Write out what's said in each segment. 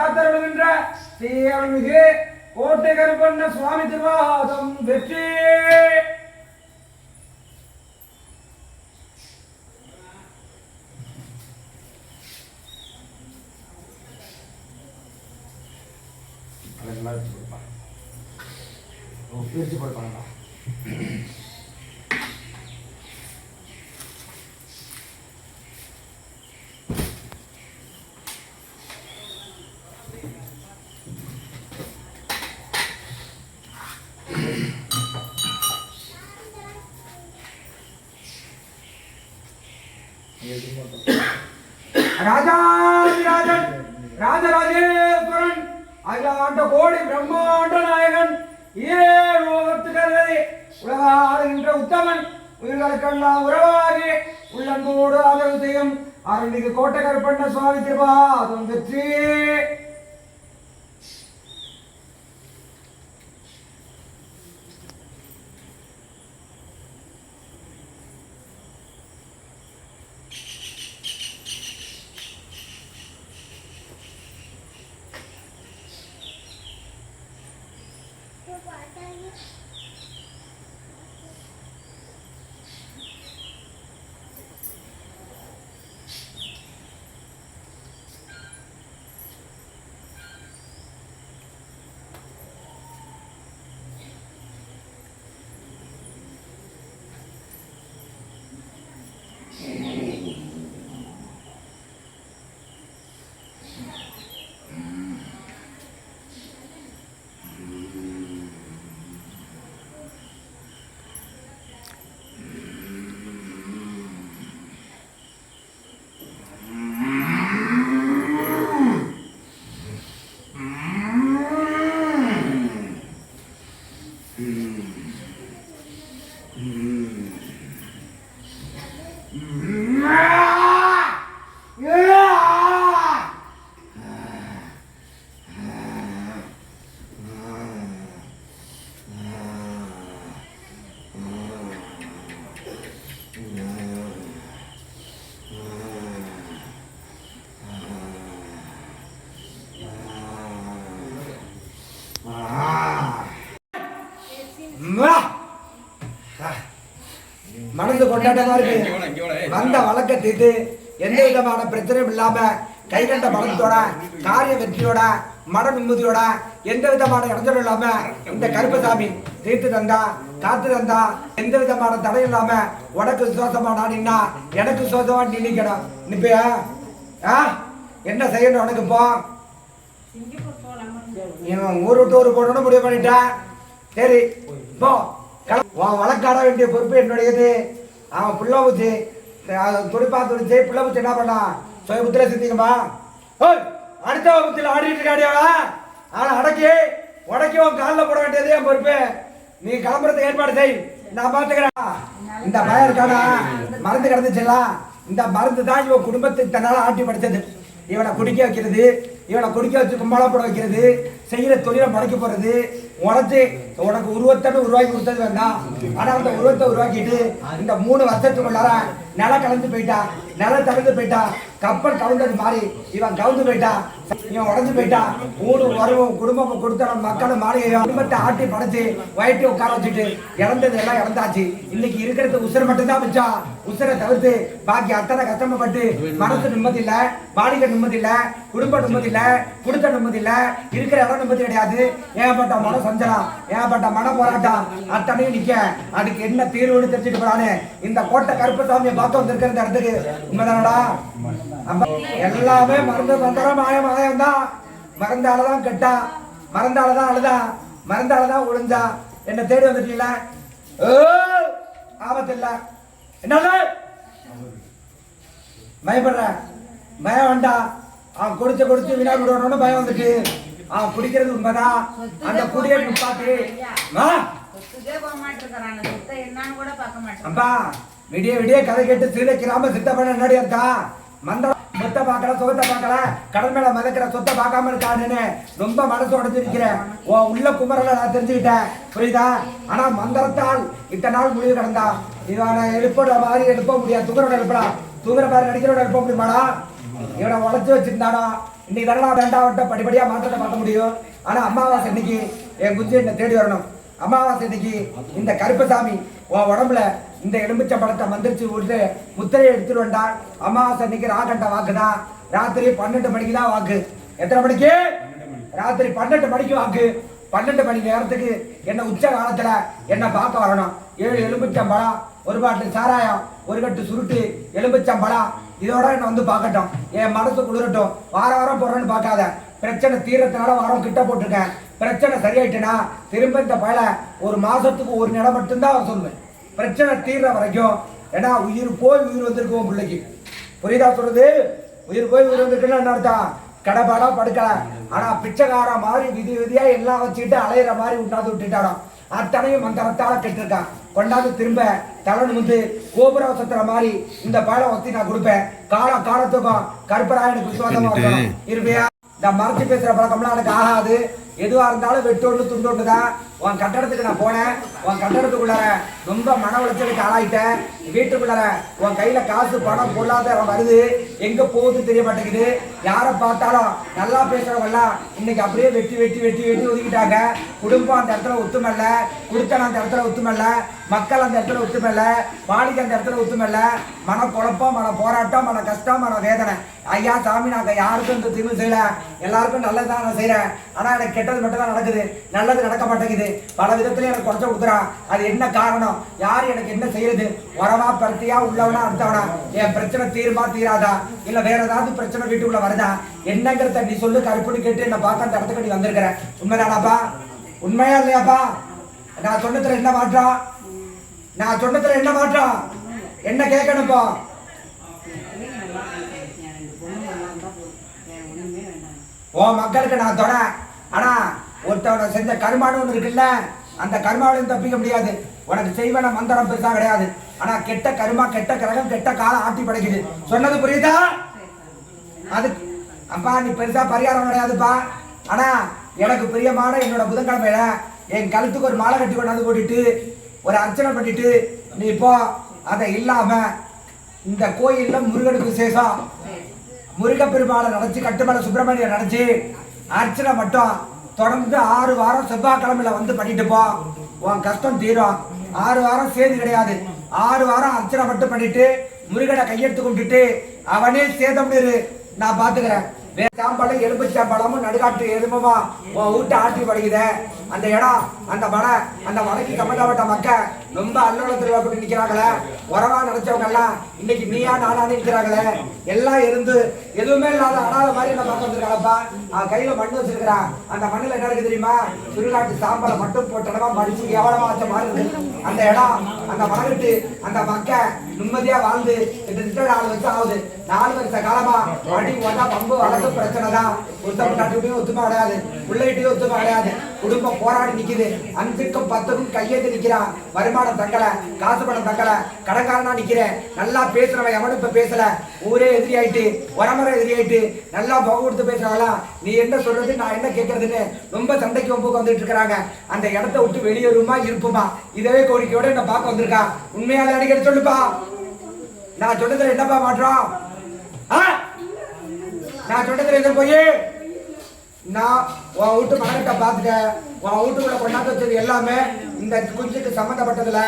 காத்தருளுகின்ற ஸ்ரீஅருள்மிகு கோட்டை கருப்பண்ண சுவாமி திருவாதம் வெற்றி. பிரிச்சு கொடுப்பாங்க. ராஜாதிராஜன் ராஜராஜேஸ்வரன் அகிலாண்ட கோடி பிரம்மாண்ட நாயகன் உலக ஆளுகின்ற உத்தமன் உயிர்களுக்கெல்லாம் உறவாகி உள்ளன்போடு ஆதரவு செய்யும் அருள்மிகு கோட்டை கருப்பண்ண சுவாமி திருவாதம் வெற்றி. மனசு கொண்டாட்டமா இருக்கு. வந்த வழக்கத்திட்டு எந்த விதமான பிரச்சனையும் இல்லாம கை கண்ட பலத்தோட காரிய வெற்றியோட மன நிம்மதியோட எந்த விதமான இடைஞ்சலும் இல்லாம இந்த கருப்பசாமி தீர்த்து தந்தா காத்து தந்தா எந்த விதமான தடை இல்லாம உனக்கு விசுவாசமா நாடினா எனக்கு விசுவாசமா நீ நிக்கணும். நிப்பையா என்ன செய்யணும் உனக்கு? இப்போ ஊர் விட்டு ஊர் போடணும் முடிவு பண்ணிட்டா. சரி இப்போ வழக்காட வேண்டிய பொறுப்பு என்னுடையது. அவன் புள்ள பூச்சி துடிப்பா துடிச்சு புள்ள பூச்சி என்ன பண்ணா சுய புத்திர சித்திங்கம்மா அடுத்த வகுப்பில் ஆடிட்டு இருக்காடியாவா ஆனா அடக்கி உடக்கி உன் காலில் போட வேண்டியது என் பொறுப்பு. நீ கிளம்புறதுக்கு ஏற்பாடு செய், நான் பார்த்துக்கிறேன். இந்த பயம் இருக்கானா மருந்து கிடந்துச்சுல, இந்த மருந்து தான் இவன் குடும்பத்துக்கு தன்னால ஆட்டி படுத்தது. இவனை குடிக்க வைக்கிறது, இவனை குடிக்க வச்சு கும்பலா போட வைக்கிறது, செய்யற தொழிலை முடக்கி போறது, உடச்சு உனக்கு உருவத்தை உருவாக்கி கொடுத்தது வேண்டாம். ஆனா அந்த உருவத்தை உருவாக்கிட்டு இந்த 3 வருஷத்துக்குள்ளார நிலம் கலந்து போயிட்டா, நிலம் தகர்ந்து போயிட்டா, கப்பல் கவுண்டது மாதிரி இவன் கவுந்து போயிட்டா, இவன் உடஞ்சு போயிட்டா. ஊடு வருவம் குடும்பம் கொடுத்தவன் மக்களும் மாளிகையும் குடும்பத்தை ஆட்டி படைச்சு வயிற்று உட்கார வச்சுட்டு இறந்தது எல்லாம் இறந்தாச்சு. இன்னைக்கு இருக்கிறது உசுரை மட்டும்தான் மிச்சா. உசுரை தவிர்த்து பாக்கி அத்தனை கஷ்டப்பட்டு மனசு நிம்மதி இல்ல, பாடிக்க நிம்மதி இல்ல, குடும்ப நிம்மதி இல்ல, குடுத்த நிம்மதி இல்ல, இருக்கிற இடம் நிம்மதி கிடையாது. ஏகப்பட்ட மன சஞ்சலம், ஏகப்பட்ட மன போராட்டம் அத்தனையும் நிக்க. அதுக்கு என்ன தீர்வுன்னு தெரிஞ்சுட்டு போறானு இந்த கோட்டை கருப்பசாமியை பார்த்து வந்திருக்கிற இந்த இடத்துக்கு. உண்மைதானடா? எல்லாமே மருந்து மந்திரம் மாயம் தான். மறந்தாலதான் கெட்டா, மறந்தாலதான் அழுதா, மறந்தாலதான் ஒழிஞ்சா. என்ன தேடி வந்துட்டீங்களா? ஆபத்து இல்ல. என்ன பயப்படுற? பயம் வேண்டாம். அவன் குடிச்சு வினா விடணும்னு பயம் வந்துட்டு அவன் குடிக்கிறது உண்மைதான். அந்த குடியை நிப்பாட்டி அப்பா விடிய விடிய கதை கேட்டு சீலை கிராம சித்த பண்ண முன்னாடி இருக்கா. மந்திரம் சொத்தை பார்க்கல, சுகத்தை பார்க்கல, கடல் மேல மதக்கிற சொத்தை பார்க்காம இருக்கான்னு ரொம்ப மனசு உடஞ்சிருக்கிறேன். உள்ள குமரல நான் தெரிஞ்சுக்கிட்டேன், புரியுதா? ஆனா மந்திரத்தால் இத்தனை நாள் முடிவு கிடந்தா. இவனை எழுப்புற மாதிரி எழுப்ப முடியாது. தூங்குறோட எழுப்பலாம், தூங்குற மாதிரி நடிக்கிறோட எழுப்ப முடியுமாடா? இவனை உழைச்சு வச்சிருந்தாடா. இன்னைக்கு தானே வேண்டாம் படிப்படியா மாற்றத்தை பார்க்க முடியும். ஆனா அமாவாசை இன்னைக்கு என் குஞ்சு என்னை தேடி வரணும். அமாவாசை இன்னைக்கு இந்த கருப்பசாமி உன் உடம்புல இந்த எலும்பிச்சம்பழத்தை மந்திரிச்சு விட்டு முத்திரையை எடுத்துட்டு வந்தா அமாவாசை இன்னைக்கு ராகண்ட வாக்குதான். ராத்திரி 12 மணிக்கு தான் வாக்கு. எத்தனை மணிக்கு? ராத்திரி 12 மணிக்கு வாக்கு. 12 மணி நேரத்துக்கு என்ன உச்ச காலத்துல என்ன பார்க்க வரணும். 7 எலும்பிச்சம்பழம், ஒரு பாட்டில் சாராயம், ஒரு கட்டு சுருட்டு, எலும்பிச்சம்பழம், இதோட என்ன வந்து பார்க்கட்டும். என் மனசு குளிரட்டும். வாரம் போறேன்னு பார்க்காத. பிரச்சனை தீரத்தினால வாரம் கிட்ட போட்டிருக்கேன். பிரச்சனை சரியாயிட்டுனா திரும்ப இந்த பயில ஒரு மாசத்துக்கு ஒரு நிலம் மட்டும்தான் அவர் சொல்லுவேன். பிரச்சனை தீர்ற வரைக்கும். ஏன்னா உயிர் போய் உயிர் வந்திருக்கும் பிள்ளைக்கு. புரியுதா சொல்றது? உயிர் போய் உயிர் வந்திருக்குன்னு என்ன அர்த்தம்? கடைபாடா படுக்கல. ஆனா பிச்சைக்கார மாதிரி விதியா எல்லாம் வச்சுக்கிட்டு அலையிற மாதிரி விட்டாது விட்டுட்டானோ அத்தனையும் மந்திரத்தால கெட்டிருக்கான். கொண்டாந்து திரும்ப தலைன்னு வந்து கோபுர வசத்துற மாதிரி இந்த பழம் ஒத்தி நான் கொடுப்பேன். காலத்துக்கும் கருப்பராயனுக்கு விசுவாசமா இருக்கணும். இருப்பையா? இந்த மறைச்சு பேசுற பழக்கம்லாம் எனக்கு ஆகாது. எதுவா இருந்தாலும் வெட்டோண்டு துண்டோண்டு தான். உன் கட்டடத்துக்கு நான் போனேன். உன் கட்டடத்துக்குள்ளார ரொம்ப மன உளைச்சலுக்கு ஆளாயிட்டேன். வீட்டுக்குள்ளார உன் கையில காசு பணம் பொருளாதாரம் வருது, எங்க போகுது தெரிய மாட்டேங்குது. யாரை பார்த்தாலும் நல்லா பேசுறவங்கலாம் இன்னைக்கு அப்படியே வெட்டி ஒதுக்கிட்டாங்க. குடும்பம் அந்த இடத்துல ஒத்துமல்ல, குடுத்தன அந்த இடத்துல ஒத்துமல்ல, மக்கள் அந்த இடத்துல ஒத்துமல்ல, மாளிகை அந்த இடத்துல ஒத்துமல்ல. மன குழப்பம், மன போராட்டம், மன கஷ்டம், மன வேதனை. ஐயா சாமி, நாங்க யாருக்கும் இந்த தீர்வு செய்யல, எல்லாருக்கும் நல்லதுதான் நான் செய்யறேன். ஆனா எனக்கு கெட்டது மட்டும் தான் நடக்குது, நல்லது நடக்க மாட்டேங்குது. பல விதத்துல எனக்கு குறைச்ச கொடுக்குறான். அது என்ன காரணம்? யாரு எனக்கு என்ன செய்யறது? உறவா பருத்தியா உள்ளவனா அடுத்தவனா? என் பிரச்சனை தீருமா தீராதா? இல்ல வேற ஏதாவது பிரச்சனை வீட்டுக்குள்ள வருதா? என்னங்கிறத நீ சொல்லு. கருப்புன்னு கேட்டு என்ன பார்க்க அந்த இடத்துக்கு நீ வந்திருக்கிற. உண்மைதானாப்பா? உண்மையா இல்லையாப்பா? நான் சொன்னதுல என்ன மாற்றம்? என்ன கேட்கணும்ப்பா? ஓ மக்களுக்கு நான் தொட. ஆனா ஒருத்தவனை செஞ்ச கர்மான்னு ஒண்ணு இருக்குல்ல, அந்த கர்மாவிலையும் தப்பிக்க முடியாது. உனக்கு செய்வன மந்திரம் பெருசா கிடையாது. ஆனா கெட்ட கர்மா, கெட்ட கிரகம், கெட்ட காலம் ஆட்டி படைக்குது. சொன்னது புரியுதா? அது அப்பா நீ பெருசா பரிகாரம் கிடையாதுப்பா. ஆனா எனக்கு பிரியமான என்னோட புதன்கிழமையில என் கழுத்துக்கு ஒரு மாலை கட்டி கொண்டாந்து போட்டுட்டு ஒரு அர்ச்சனை பண்ணிட்டு நீ இப்போ அதை இல்லாம இந்த கோயில்ல முருகனுக்கு விசேஷம். முருகப்பெருமாளை நினைச்சு, கட்டுமலை சுப்பிரமணிய நினைச்சு அர்ச்சனை மட்டும் தொடர்ந்து 6 வாரம் செவ்வாய்க்கிழமையில வந்து பண்ணிட்டு போ. உன் கஷ்டம் தீரும். 6 வாரம் சேது கிடையாது. 6 வாரம் அர்ச்சனை மட்டும் பண்ணிட்டு முருகனை கையெடுத்து கொண்டுட்டு அவனே சேதம் நான் பாத்துக்கிறேன். சாம்பலம், எலும்புச்சாம்பழமும் நடுகாட்டு எலும்புமா உன் வீட்டை ஆட்டி படுகிற அந்த இடம், அந்த மலை, அந்த மலைக்கு சம்பந்தப்பட்ட மக்கள் ரொம்ப அல்லோலத்தில் அப்படி நிற்கிறாங்களே. உறவா நினைச்சவங்க எல்லாம் இன்னைக்கு நீயா நானான்னு நிற்கிறாங்களே. எல்லாம் இருந்து எதுவுமே இல்லாத அனாத மாதிரி என்ன பார்க்க வந்துருக்காங்கப்பா. அவன் கையில மண் வச்சிருக்கிறான். அந்த மண்ணில் என்ன இருக்கு தெரியுமா? சுடுகாட்டு சாம்பலை மட்டும் போட்டடமா மடிச்சு எவ்வளவா வச்ச மாதிரி இருக்கு அந்த இடம். அந்த மலைக்கிட்டு அந்த மக்கள் நிம்மதியா வாழ்ந்து 4 வருஷம் ஆகுது. 4 வருஷ காலமா அடி ஒன்றா பம்பு வளர்த்து பிரச்சனை தான். ஒருத்தவங்க கட்டுக்கிட்டையும் ஒத்துமா கிடையாது, பிள்ளைகிட்டையும் ஒத்துமா கிடையாது. குடும்பம் போராடி நிக்குது. 5க்கும் 10க்கும் கையெழுத்து நிக்கிறான். வருமானம் தங்கல, காசு பணம் தங்கல, கடன்காரனா நிக்கிறேன். நல்லா பேசுறவன் எவனும் இப்ப பேசல. ஊரே எதிரி ஆயிட்டு, உரமுறை எதிரி ஆயிட்டு, நல்லா பகு கொடுத்து பேசுறாங்களா? நீ என்ன சொல்றது, நான் என்ன கேட்கறதுன்னு ரொம்ப சண்டைக்கு ஒம்புக்கு வந்துட்டு இருக்கிறாங்க. அந்த இடத்த விட்டு வெளியேறுமா இருப்புமா? இதவே கோரிக்கையோட என்ன பார்க்க வந்திருக்கா. உண்மையால அடிக்கடி சொல்லுப்பா. நான் சொன்னதுல என்னப்பா மாற்றம்? நான் சொன்னதுல எங்க போய் நான் உன் வீட்டு மகன்கிட்ட பார்த்துட்டேன். உன் வீட்டுக்குள்ள கொண்டாந்து வச்சது எல்லாமே இந்த குஞ்சுக்கு சம்மந்தப்பட்டதுல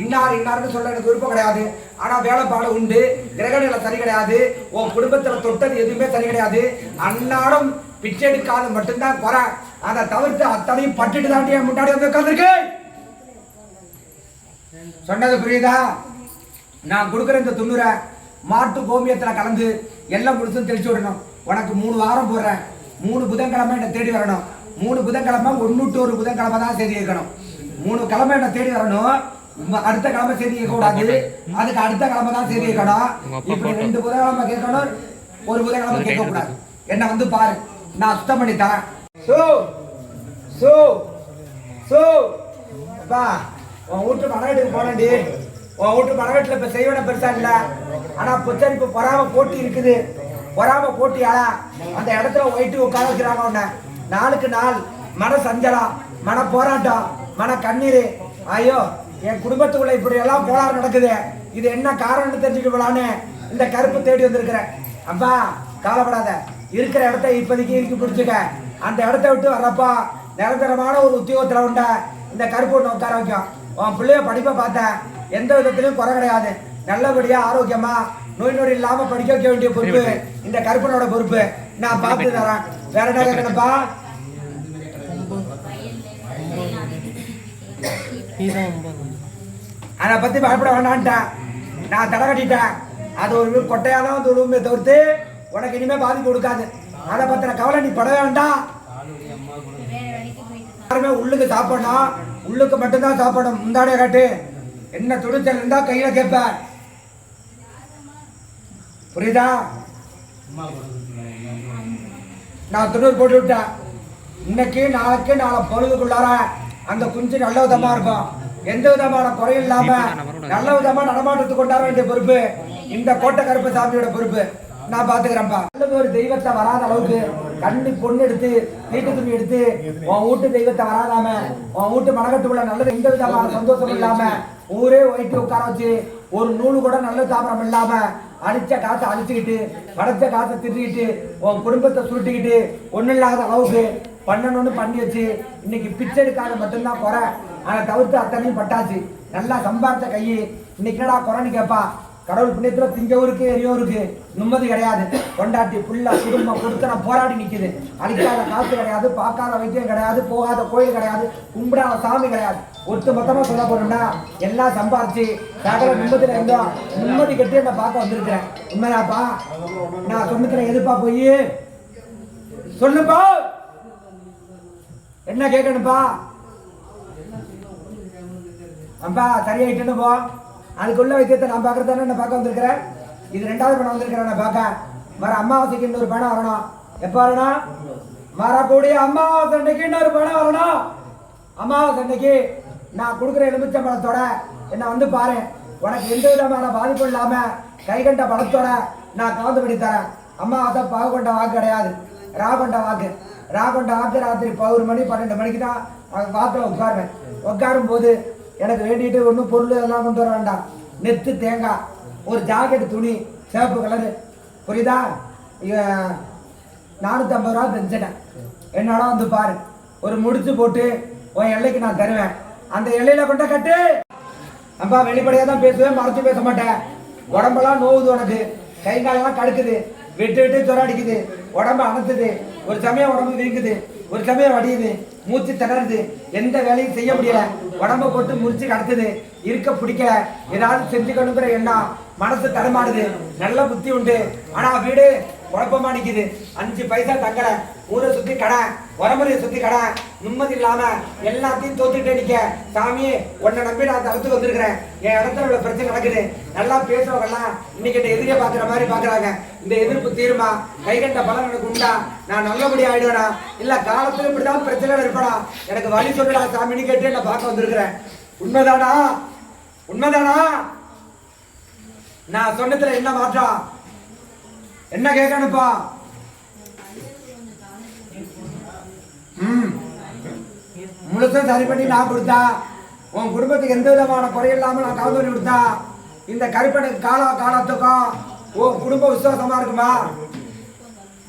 இன்னாருன்னு சொல்ல எனக்கு விருப்பம் கிடையாது. ஆனா வேலைப்பாடு உண்டு, கிரகணில சரி கிடையாது. உன் குடும்பத்துல தொட்டது எதுவுமே சரி கிடையாது. அன்னாடும் பிச்சை எடுக்காது மட்டும்தான் குறை. அதை தவிர்த்து அத்தனையும் பட்டுட்டு தாண்டி முன்னாடி வந்து உட்காந்துருக்கு. சொன்னது புரியுதா? நான் கொடுக்குற இந்த 90 மாட்டு கோமியத்துல கலந்து எல்லாம் முடிச்சும் தெளிச்சு விடணும். உனக்கு 3 வாரம் போடுறேன். 3 புதன்கிழமை என்னை தேடி வரணும். 3 புதன்கிழமை 1 புதன்கிழமை தான் செய்தி கேட்கணும். 3 கிழமை என்னை தேடி வரணும். அடுத்த கிழமை செய்தி கேட்க கூடாது. அதுக்கு அடுத்த கிழமை தான் செய்தி கேட்கணும். இப்படி 2 புதன்கிழமை கேட்கணும், 1 புதன்கிழமை கேட்க கூடாது. என்ன வந்து பாரு, நான் சுத்தம் பண்ணி தரேன். உன் வீட்டு மனவீட்டுக்கு போனேன்டி. உன் வீட்டு மனவீட்டுல இப்ப செய்வன பெருசா இல்ல. ஆனா புத்தரிப்பு பொறாம போட்டி இருக்குது. பொறாம போட்டியாளா அந்த இடத்துல ஒயிட்டு உட்கார வைக்கிறாங்க. உன்ன நாளுக்கு நாள் மன சஞ்சலம், மன போராட்டம், மன கண்ணீர். ஐயோ என் குடும்பத்துக்குள்ள இப்படி எல்லாம் போராட்டம் நடக்குது. இது என்ன காரணம்னு தெரிஞ்சுக்க போலான்னு இந்த கருப்பு தேடி வந்திருக்கிறேன். அப்பா கவலைப்படாத. இருக்கிற இடத்த இப்போதைக்கு இறுக்கி பிடிச்சிக்க. அந்த இடத்த விட்டு வர்றப்பா நிரந்தரமான ஒரு உத்தியோகத்தில் உண்ட இந்த கருப்பு ஒன்று உட்கார வைக்கும். உன் பிள்ளைய படிப்பை பார்த்தேன், எந்த விதத்திலையும் குறை கிடையாது. நல்லபடியா ஆரோக்கியமா நோய் நொடி இல்லாம படிக்க வைக்க வேண்டிய பொறுப்பு இந்த கருப்பனோட பொறுப்பு. நான் பார்த்து தரேன். வேற என்ன கேட்கணும்ப்பா? அதை பத்தி பயப்பட வேண்டான்ட்டேன். நான் தடை கட்டிட்டேன். அது ஒரு கொட்டையாதான் வந்து விழுவுமே தவிர்த்து உனக்கு இனிமே பாதிப்பு கொடுக்காது. அதை பத்தின கவலை நீ பட வேண்டாம். யாருமே உள்ளுக்கு சாப்பிடணும், உள்ளுக்கு மட்டும்தான் சாப்பிடணும். முந்தாடைய காட்டு என்ன துணிச்சல் இருந்தா கையில கேட்ப, புரியுதா? நான் துணூர் போட்டு விட்டேன். இன்னைக்கு நாளைக்கு நாளை பொழுதுக்குள்ளார அந்த குஞ்சு நல்ல விதமா இருக்கும். எந்த விதமான குறையும் இல்லாம நல்ல விதமா நடமாட்டத்துக்கு கொண்டாட வேண்டிய பொறுப்பு இந்த கோட்டை கருப்பு சாமியோட பொறுப்பு. நான் பாத்துக்கிறேன்ப்பா. ஒரு தெய்வத்தை வராத அளவுக்கு கண்ணு பொண்ணு எடுத்து வீட்டு துணி எடுத்து உன் வீட்டு தெய்வத்தை வராதாம உன் வீட்டு மனகட்டுக்குள்ள நல்லது எந்த விதமான சந்தோஷம் இல்லாம ஊரே ஒயிட்டு உட்கார வச்சு ஒரு நூலு கூட நல்ல தாமரம் இல்லாம அடிச்ச காசை அழிச்சுக்கிட்டு படைச்ச காசை திட்டிக்கிட்டு உன் குடும்பத்தை சுருட்டிக்கிட்டு ஒன்றும் இல்லாத அளவுக்கு பண்ணணும்னு பண்ணி வச்சு இன்னைக்கு பிச்சை எடுக்காத மட்டும்தான் குறை. அதை தவிர்த்து அத்தனையும் பட்டாச்சு. நல்லா சம்பாதிச்ச கையை இன்னைக்கு என்னடா குறைன்னு கேட்பா. கடவுள் புண்ணியத்துல திங்கவருக்கு எரியோருக்கு நிம்மதி கிடையாது. கொண்டாட்டி புள்ள குடும்பம் கொடுத்து போராடி நிக்குது. அழிக்காத காசு கிடையாது, பார்க்காத வைத்தியம் கிடையாது, போகாத கோயில் கிடையாது, கும்பிடாத சாமி கிடையாது. ஒட்டு மொத்தமா சொல்ல போறோம்னா எல்லாம் சம்பாரிச்சு சகல நிம்மதியில இருந்தோம். நிம்மதி கட்டி என்ன பார்க்க வந்திருக்கிறேன். உண்மையாப்பா? நான் சொன்னதுல எதுப்பா போய் சொல்லுப்பா, என்ன கேட்கணுப்பா? அப்பா சரியாயிட்டுன்னு போ. அதுக்குள்ள வைத்தியத்தை நான் பார்க்கறதானே என்ன பார்க்க வந்திருக்கிறேன். இது 2வது பணம் வந்திருக்கிறேன். நான் பார்க்க வர அமாவாசைக்கு இன்னொரு பணம் வரணும். எப்போ வரணும்? வரக்கூடிய அமாவாசை அன்னைக்கு இன்னொரு பணம் வரணும். அமாவாசை அன்னைக்கு நான் கொடுக்குற எலுமிச்சம் பழத்தோட என்ன வந்து பாரு. உனக்கு எந்த விதமான பாதிப்பும் இல்லாம கைகண்ட பழத்தோட நான் கலந்து படி தரேன். அமாவாசை பாகு கொண்ட வாக்கு கிடையாது, ராகொண்ட வாக்கு. ராகொண்ட வாக்கு ராத்திரி 11 மணி 12 மணிக்கு தான் வாக்கில் உட்காருவேன். உட்காரும் போது எனக்கு வேண்டிட்டு ஒன்றும் பொருள் எல்லாம் கொண்டு வர வேண்டாம். நெத்து தேங்காய், ஒரு ஜாக்கெட் துணி சிவப்பு கலரு, புரியுதா? 450 ரூபா பென்ஷன் என்னோட வந்து பாரு. ஒரு முடிச்சு போட்டு உன் எல்லைக்கு நான் தருவேன். அந்த எல்லையில கொண்ட கட்டு. அப்பா வெளிப்படையாக தான் பேசுவேன், மறைச்சு பேச மாட்டேன். உடம்பெல்லாம் நோவுது, உனக்கு கை காலெல்லாம் கடுக்குது, விட்டு விட்டு சொராடிக்குது, உடம்பு அணைத்துது, ஒரு சமயம் உடம்பு வீங்குது, ஒரு சமயம் வடியுது, மூச்சு திணறுது, எந்த வேலையும் செய்ய முடியல, உடம்ப போட்டு முறிச்சு கடத்துது, இருக்க பிடிக்கல, ஏதாவது செஞ்சுக்கணுங்கிற எண்ணம் மனசு தடுமாடுது. நல்ல புத்தி உண்டு, ஆனா வீடு குழப்பமா நிக்குது. 5 பைசா தங்கல, ஊரை சுத்தி கடை, உரமுறையை சுத்தி கடை, நிம்மதி இல்லாம எல்லாத்தையும் தோத்துட்டே நிக்க. சாமி உன்னை நம்பி நான் தடுத்து வந்திருக்கிறேன். என் இடத்துல உள்ள பிரச்சனை நடக்குது. நல்லா பேசுறவங்கலாம் இன்னைக்கு என்ன எதிரியை பாக்குற மாதிரி பாக்குறாங்க. இந்த எதிர்ப்பு தீருமா? கைகண்ட பலன் எனக்கு உண்டா? நான் நல்லபடியா ஆயிடுவேனா? இல்ல காலத்துல இப்படிதான் பிரச்சனை இருப்படா? எனக்கு வழி சொல்லுடா சாமின்னு கேட்டு என்ன பார்க்க வந்திருக்கிறேன். உண்மைதானா? உண்மைதானா? நான் சொன்னதுல என்ன மாற்றம்? என்ன கேட்கணுப்பா? முழுசும் சரி பண்ணி நான் கொடுத்தா, உன் குடும்பத்துக்கு எந்த விதமான குறையில்லாம நான் கலந்து கொடுத்தா, இந்த கருப்பனுக்கு காலத்துக்கும் உன் குடும்ப விசுவாசமா இருக்குமா?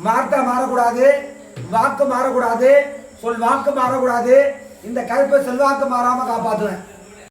வார்த்தை மாறக்கூடாது, வாக்கு மாறக்கூடாது, சொல் வாக்கு மாறக்கூடாது. இந்த கருப்பை செல்வாக்கு மாறாம காப்பாற்றுவேன்.